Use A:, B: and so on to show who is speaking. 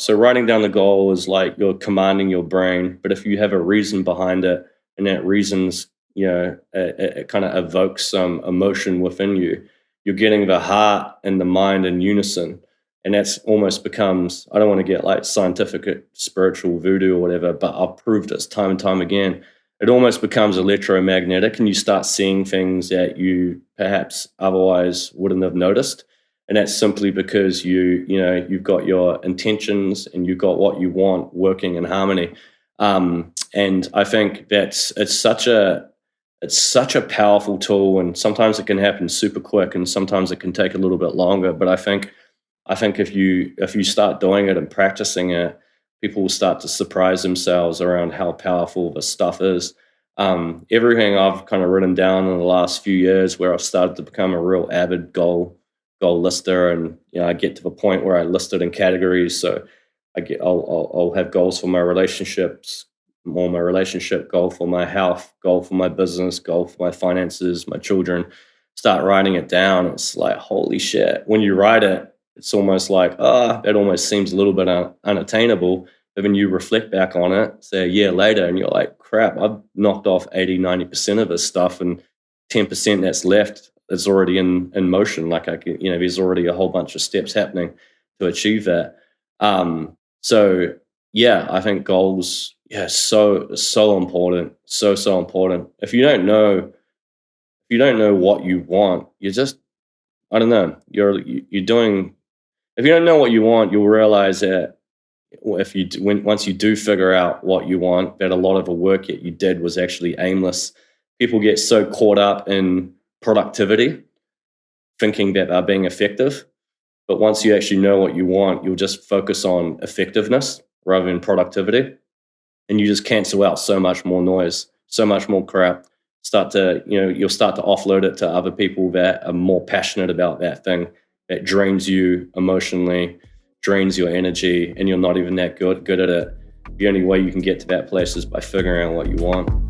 A: So writing down the goal is like you're commanding your brain, but if you have a reason behind it, and that reason's, it kind of evokes some emotion within you, you're getting the heart and the mind in unison. And that's almost becomes, I don't want to get like scientific, spiritual voodoo or whatever, but I've proved this time and time again. It almost becomes electromagnetic, and you start seeing things that you perhaps otherwise wouldn't have noticed. And that's simply because you've got your intentions and you've got what you want working in harmony. And I think it's such a powerful tool, and sometimes it can happen super quick, and sometimes it can take a little bit longer. But I think if you start doing it and practicing it, people will start to surprise themselves around how powerful this stuff is. Everything I've kind of written down in the last few years, where I've started to become a real avid goal lister, and I get to the point where I list it in categories. So I'll have goals for my relationships, more my relationship goal, for my health goal, for my business goal, for my finances, my children. Start writing it down. It's like, holy shit, when you write it, it's almost like, it almost seems a little bit unattainable. But when you reflect back on it, say a year later, and you're like, crap, I've knocked off 80-90% of this stuff, and 10% that's left is already in motion. Like, I can, there's already a whole bunch of steps happening to achieve that. So yeah, I think goals, yeah, so important, so important. If you don't know what you want, you're just, I don't know, you're doing. If you don't know what you want, you'll realize that once you do figure out what you want, that a lot of the work that you did was actually aimless. People get so caught up in productivity, thinking that they're being effective. But once you actually know what you want, you'll just focus on effectiveness rather than productivity. And you just cancel out so much more noise, so much more crap. You'll start to offload it to other people that are more passionate about that thing that drains you emotionally, drains your energy, and you're not even that good at it. The only way you can get to that place is by figuring out what you want.